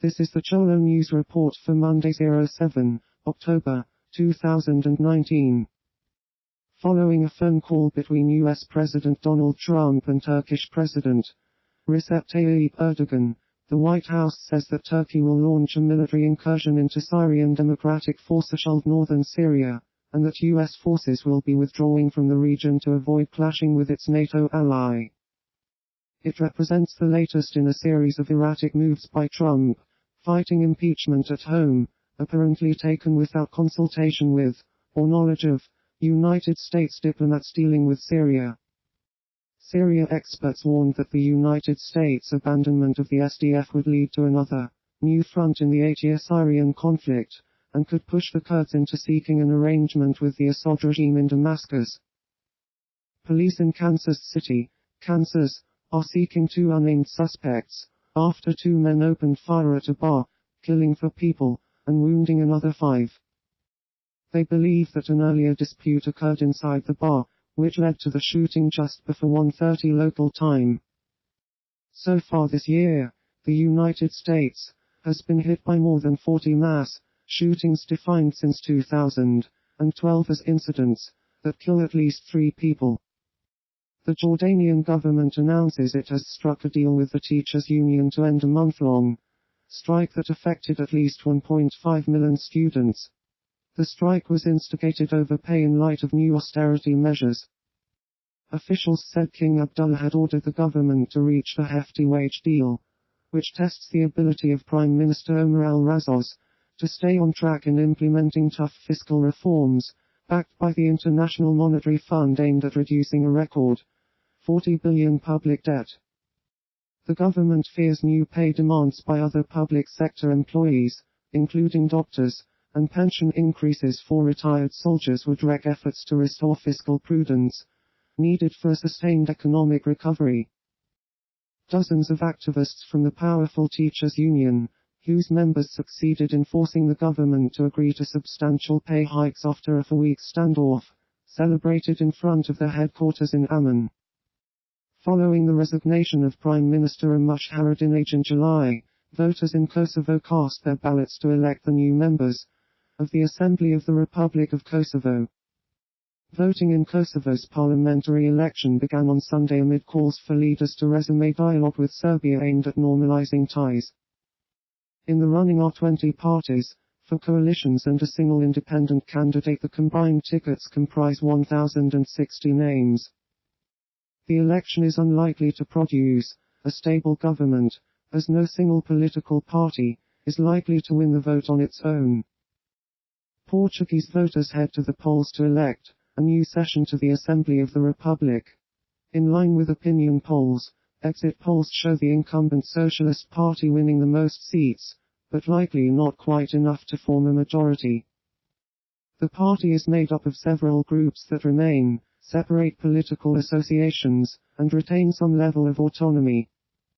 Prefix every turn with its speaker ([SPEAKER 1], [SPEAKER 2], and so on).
[SPEAKER 1] This is the Cholo News Report for Monday 07 October 2019. Following a phone call between U.S. President Donald Trump and Turkish President Recep Tayyip Erdogan, the White House says that Turkey will launch a military incursion into Syrian Democratic Forces northern Syria, and that U.S. forces will be withdrawing from the region to avoid clashing with its NATO ally. It represents the latest in a series of erratic moves by Trump, fighting impeachment at home, apparently taken without consultation with, or knowledge of, United States diplomats dealing with Syria. Syria experts warned that the United States' abandonment of the SDF would lead to another, new front in the 8-year Syrian conflict, and could push the Kurds into seeking an arrangement with the Assad regime in Damascus. Police in Kansas City, Kansas, are seeking two unnamed suspects, after two men opened fire at a bar, killing 4 people, and wounding another 5. They believe that an earlier dispute occurred inside the bar, which led to the shooting just before 1:30 local time. So far this year, the United States has been hit by more than 40 mass shootings defined since 2012 as incidents that kill at least 3 people. The Jordanian government announces it has struck a deal with the teachers' union to end a month-long strike that affected at least 1.5 million students. The strike was instigated over pay in light of new austerity measures. Officials said King Abdullah had ordered the government to reach a hefty wage deal, which tests the ability of Prime Minister Omar al-Razaz to stay on track in implementing tough fiscal reforms, backed by the International Monetary Fund aimed at reducing a record $40 billion public debt. The government fears new pay demands by other public sector employees, including doctors, and pension increases for retired soldiers would wreck efforts to restore fiscal prudence, needed for a sustained economic recovery. Dozens of activists from the powerful teachers' union, whose members succeeded in forcing the government to agree to substantial pay hikes after a 4-week standoff, celebrated in front of their headquarters in Amman. Following the resignation of Prime Minister Ramush Haradinaj in July, voters in Kosovo cast their ballots to elect the new members of the Assembly of the Republic of Kosovo. Voting in Kosovo's parliamentary election began on Sunday amid calls for leaders to resume dialogue with Serbia aimed at normalizing ties. In the running are 20 parties, 4 coalitions and a single independent candidate. The combined tickets comprise 1,060 names. The election is unlikely to produce a stable government, as no single political party is likely to win the vote on its own. Portuguese voters head to the polls to elect a new session to the Assembly of the Republic. In line with opinion polls, exit polls show the incumbent Socialist Party winning the most seats, but likely not quite enough to form a majority. The party is made up of several groups that remain separate political associations, and retain some level of autonomy.